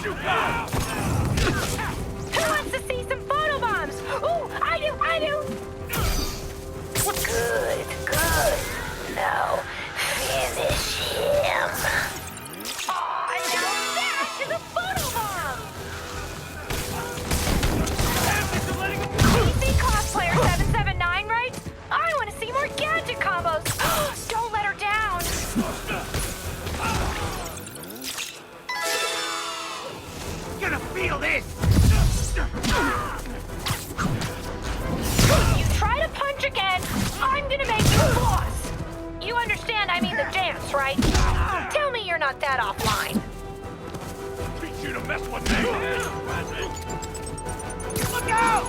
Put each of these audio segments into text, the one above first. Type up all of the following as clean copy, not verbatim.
Who wants to see some photobombs? Ooh, I do! Good. Now, finish him. Aw, now that is a photobomb! PC cosplayer 779, right? I want to see more gadget combos. Don't let her down. Gonna feel this! You try to punch again, I'm gonna make you boss. You understand I mean the dance, right? Tell me you're not that offline. Teach you to mess with me! Look out!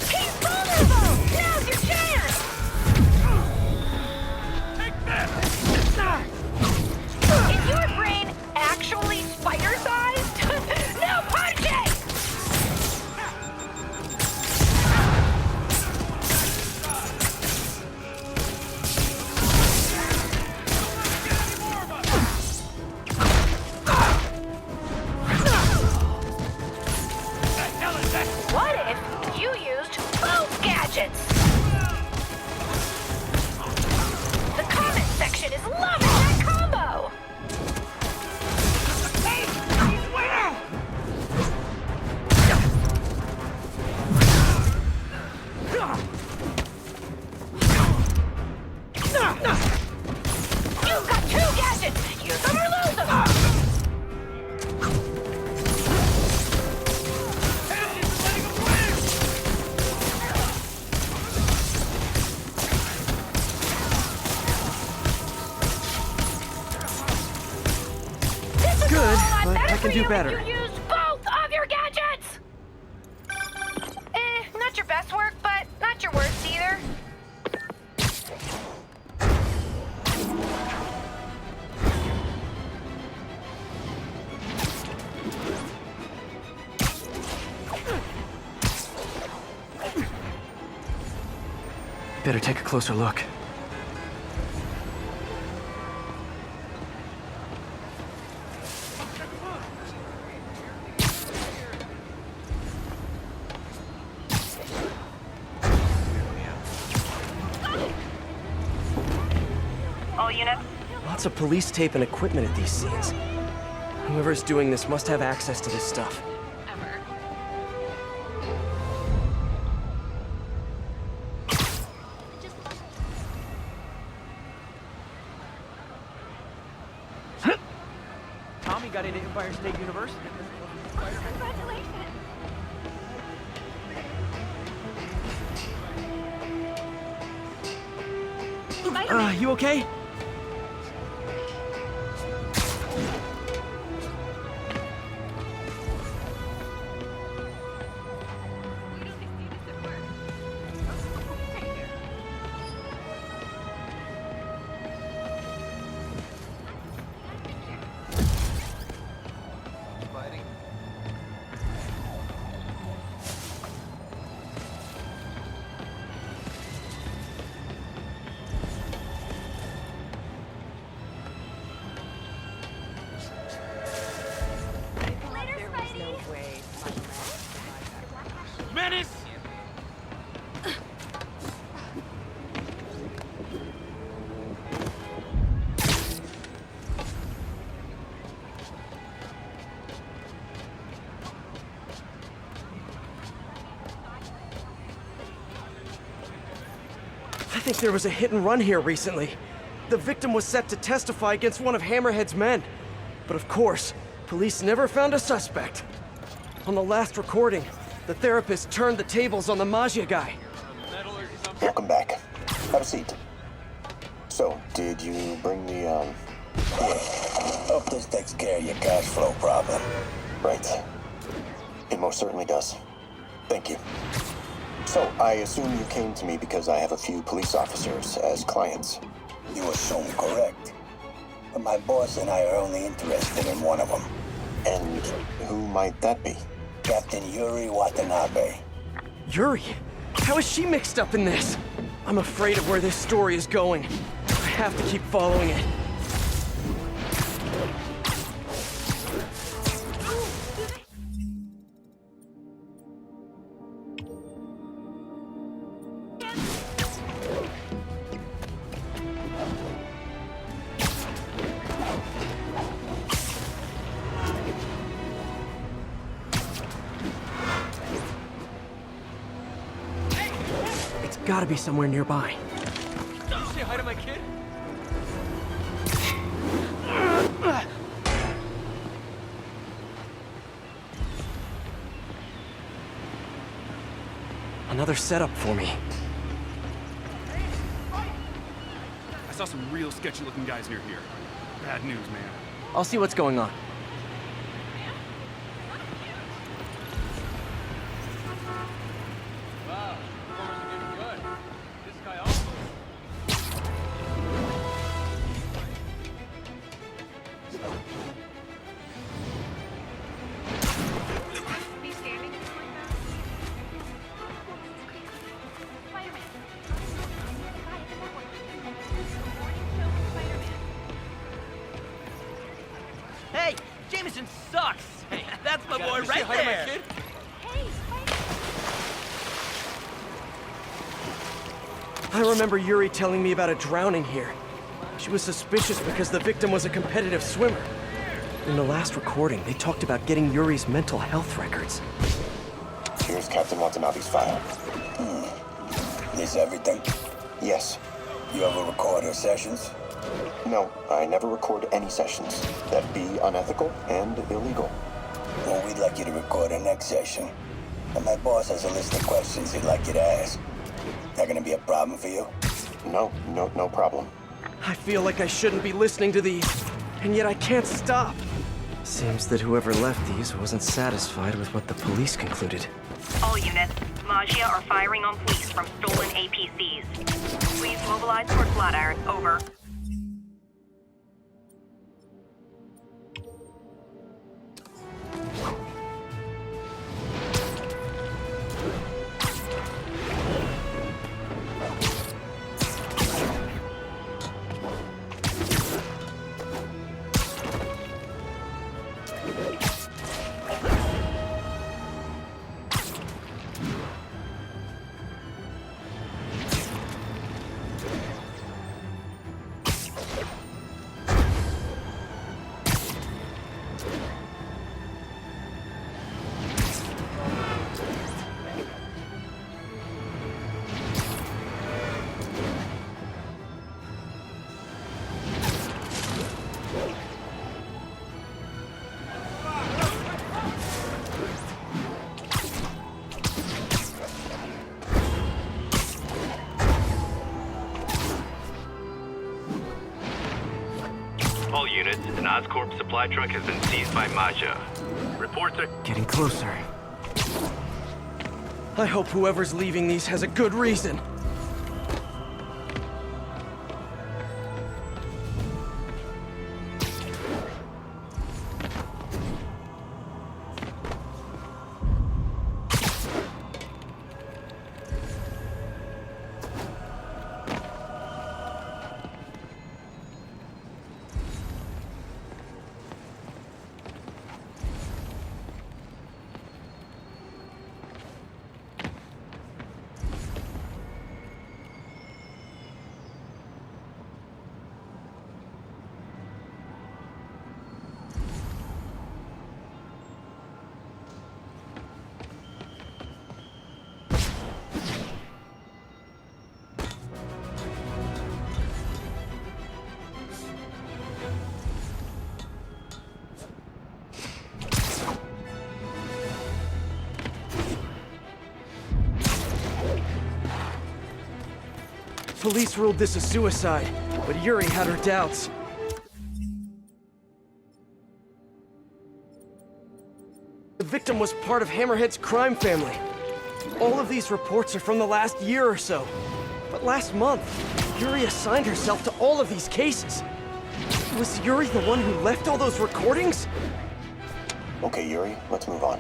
He's vulnerable! Now's your chance! Take that! Is your brain actually spider-sized? Now punch it! What if you used both gadgets? The comment section is loving that combo! You've got two gadgets! Use them or lose them! This is Good, a lot but better I for can do you if better. You use both of your gadgets! Not your best work, but not your worst either. Better take a closer look. All units. Lots of police tape and equipment at these scenes. Whoever's doing this must have access to this stuff. Tommy got into Empire State University. Congratulations. You okay? Menace! I think there was a hit and run here recently. The victim was set to testify against one of Hammerhead's men. But of course, police never found a suspect. On the last recording, the therapist turned the tables on the Maggia guy. Welcome back. Have a seat. So, did you bring the, Yeah. Hope this takes care of your cash flow problem. Right. It most certainly does. Thank you. So, I assume you came to me because I have a few police officers as clients. You assume correct. But my boss and I are only interested in one of them. And who might that be? Captain Yuri Watanabe. Yuri? How is she mixed up in this? I'm afraid of where this story is going. I have to keep following it. It's gotta be somewhere nearby. Did you say hi to my kid? Another setup for me. I saw some real sketchy-looking guys near here. Bad news, man. I'll see what's going on. Wow, performers are getting good. This guy also. Be standing like that? Spider-Man. Morning show with Spider-Man. Hey, Jameson sucks. Hey, that's my boy Did you say right hi to my there. kid? Hey, Spider-Man. I remember Yuri telling me about a drowning here. She was suspicious because the victim was a competitive swimmer. In the last recording, they talked about getting Yuri's mental health records. Here's Captain Watanabe's file. This everything? Yes. You ever record her sessions? No, I never record any sessions. That'd be unethical and illegal. Well, we'd like you to record our next session. And my boss has a list of questions he'd like you to ask. That gonna be a problem for you? No problem. I feel like I shouldn't be listening to these, and yet I can't stop. Seems that whoever left these wasn't satisfied with what the police concluded. All units, Maggia are firing on police from stolen APCs. Please mobilize toward Flatiron. Over. All units, an Oscorp supply truck has been seized by Maggia. Reports are... Getting closer. I hope whoever's leaving these has a good reason. Police ruled this a suicide, but Yuri had her doubts. The victim was part of Hammerhead's crime family. All of these reports are from the last year or so. But last month, Yuri assigned herself to all of these cases. Was Yuri the one who left all those recordings? Okay, Yuri, let's move on.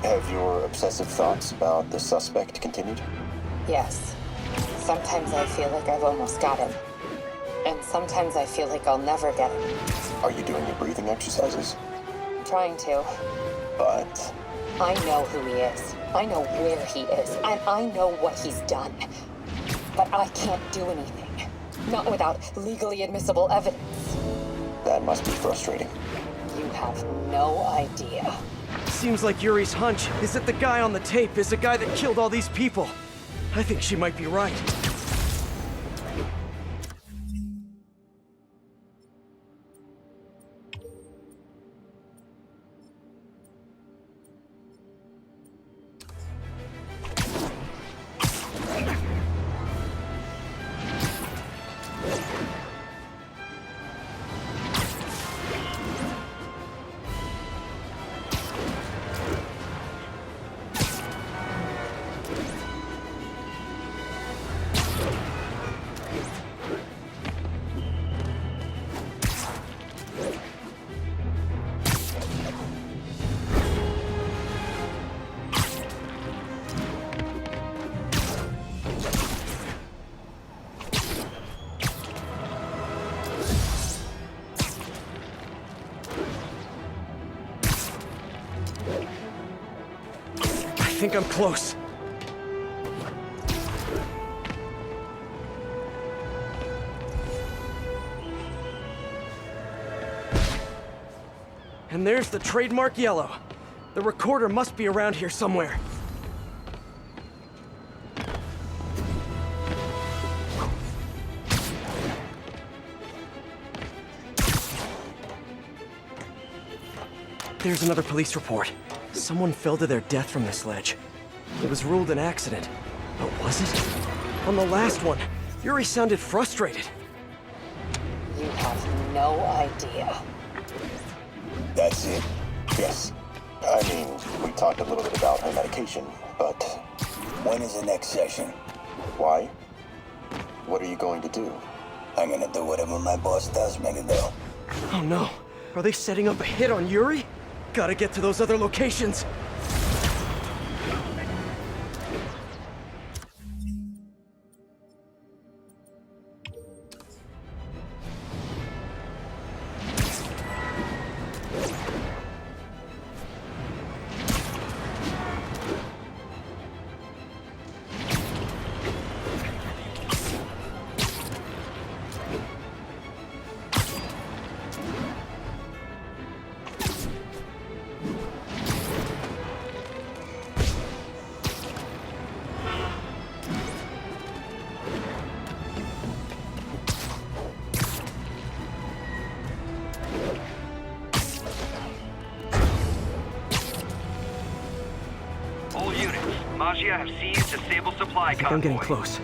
Have your obsessive thoughts about the suspect continued? Yes. Sometimes I feel like I've almost got him. And sometimes I feel like I'll never get him. Are you doing your breathing exercises? Trying to. But I know who he is. I know where he is. And I know what he's done. But I can't do anything. Not without legally admissible evidence. that must be frustrating. You have no idea. Seems like Yuri's hunch is that the guy on the tape is the guy that killed all these people. I think she might be right. I think I'm close. And there's the trademark yellow. The recorder must be around here somewhere. There's another police report. Someone fell to their death from this ledge. It was ruled an accident. But was it? On the last one, Yuri sounded frustrated. You have no idea. That's it? Yes. I mean, we talked a little bit about her medication, but when is the next session? Why? What are you going to do? I'm gonna do whatever my boss tells me to do. Oh no. Are they setting up a hit on Yuri? Gotta get to those other locations. All units, Maggia have seized a stable supply I think I'm getting convoy. close.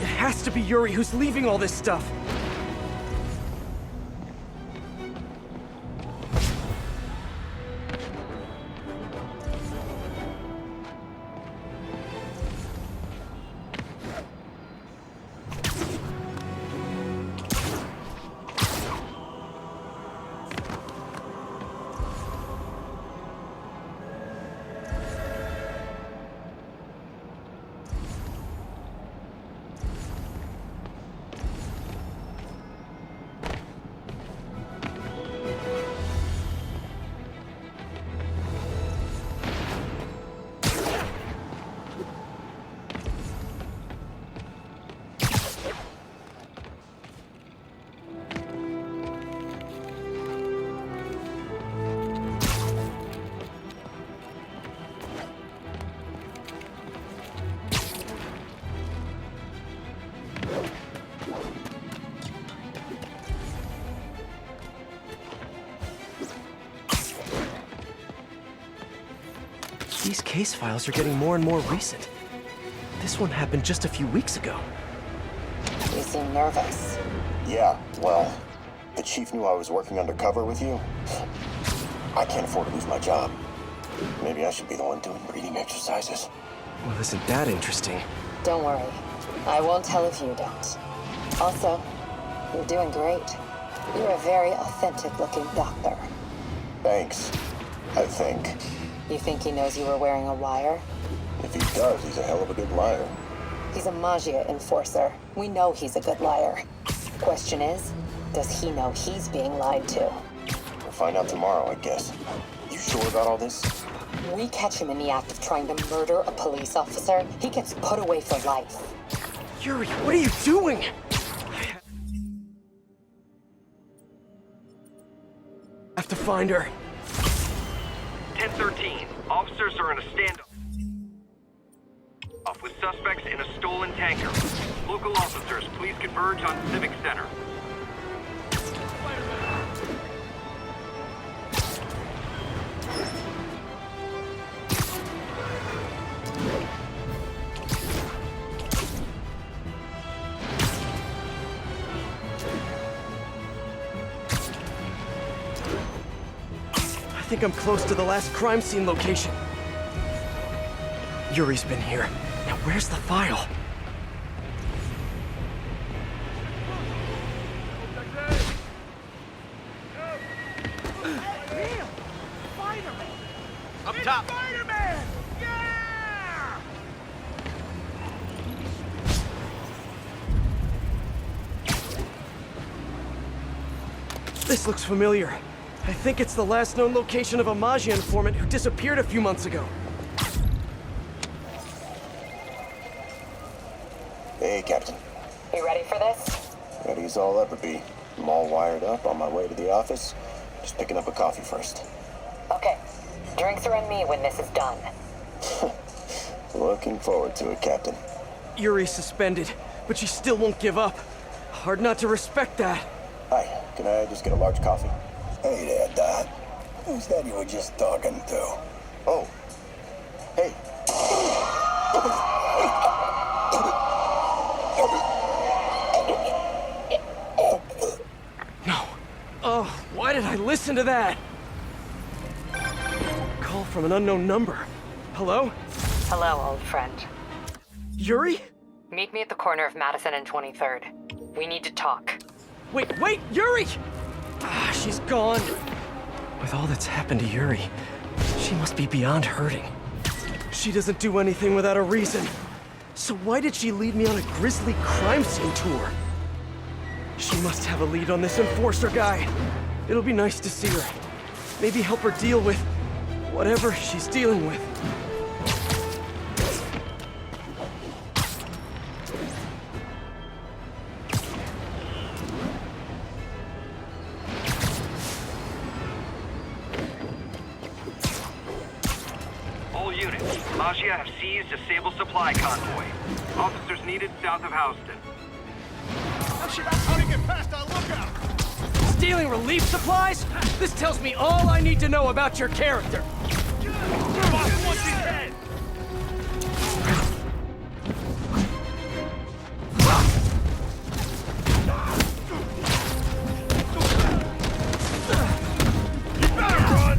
It has to be Yuri who's leaving all this stuff. These case files are getting more and more recent. This one happened just a few weeks ago. You seem nervous. Yeah, well, the chief knew I was working undercover with you. I can't afford to lose my job. Maybe I should be the one doing breathing exercises. Well, isn't that interesting? Don't worry. I won't tell if you don't. Also, you're doing great. You're a very authentic-looking doctor. Thanks, I think. You think he knows you were wearing a wire? If he does, he's a hell of a good liar. He's a Maggia enforcer. We know he's a good liar. Question is, does he know he's being lied to? We'll find out tomorrow, I guess. You sure about all this? We catch him in the act of trying to murder a police officer, he gets put away for life. Yuri, what are you doing? I have to find her. 1013. Officers are in a standoff with suspects in a stolen tanker. Local officers, please converge on Civic Center. I think I'm close to the last crime scene location. Yuri's been here. Now where's the file? Up top. Spider-Man! Yeah! This looks familiar. I think it's the last known location of a Maggia informant who disappeared a few months ago. Hey, Captain. You ready for this? Ready as I'll ever be. I'm all wired up on my way to the office. Just picking up a coffee first. Okay. Drinks are on me when this is done. Looking forward to it, Captain. Yuri's suspended, but she still won't give up. Hard not to respect that. Hi, can I just get a large coffee? Hey there, Dot. Who's that you were just talking to? Oh. Hey. No. Oh, why did I listen to that? Call from an unknown number. Hello? Hello, old friend. Yuri? Meet me at the corner of Madison and 23rd. We need to talk. Wait, Yuri! Ah, she's gone. With all that's happened to Yuri, she must be beyond hurting. She doesn't do anything without a reason. So why did she lead me on a grisly crime scene tour? She must have a lead on this enforcer guy. It'll be nice to see her. Maybe help her deal with whatever she's dealing with. All units, Maggia have seized a Sable supply convoy. Officers needed south of Houston. How to get past our lookout? Stealing relief supplies? This tells me all I need to know about your character. Boss wants his head. You better run.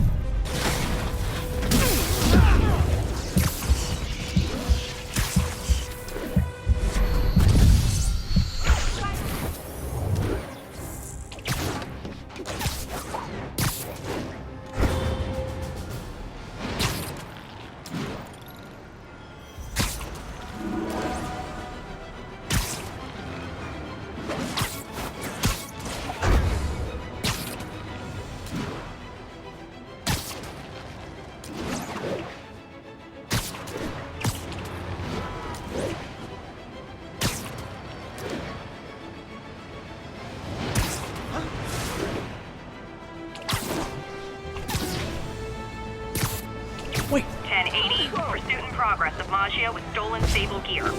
Wait, 1080. Pursuit in progress of Maggia with stolen Sable gear.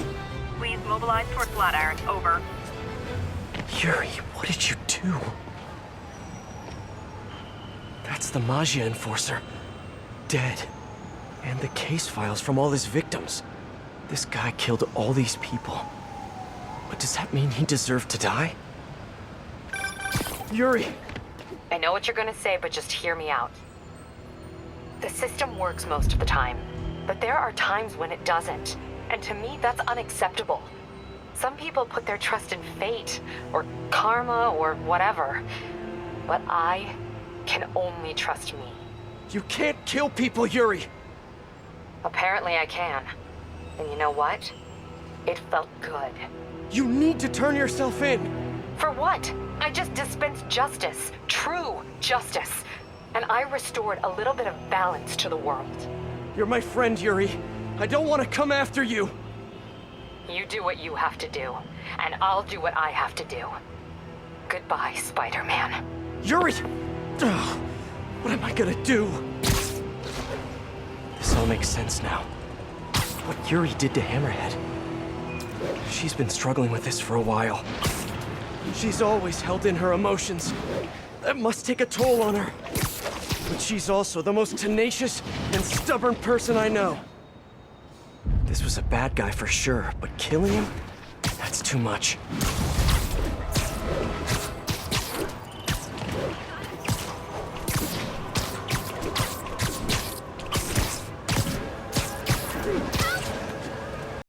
Please mobilize toward Flatiron. Over. Yuri, what did you do? That's the Maggia enforcer. Dead. And the case files from all his victims. This guy killed all these people. But does that mean he deserved to die? Yuri! I know what you're gonna say, but just hear me out. The system works most of the time, but there are times when it doesn't. And to me, that's unacceptable. Some people put their trust in fate, or karma, or whatever. But I can only trust me. You can't kill people, Yuri! Apparently I can. And you know what? It felt good. You need to turn yourself in. For what? I just dispensed justice. True justice. And I restored a little bit of balance to the world. You're my friend, Yuri. I don't want to come after you. You do what you have to do, and I'll do what I have to do. Goodbye, Spider-Man. Yuri! Ugh, what am I gonna do? This all makes sense now. What Yuri did to Hammerhead. She's been struggling with this for a while. She's always held in her emotions. That must take a toll on her. But she's also the most tenacious and stubborn person I know. This was a bad guy for sure, but killing him? That's too much.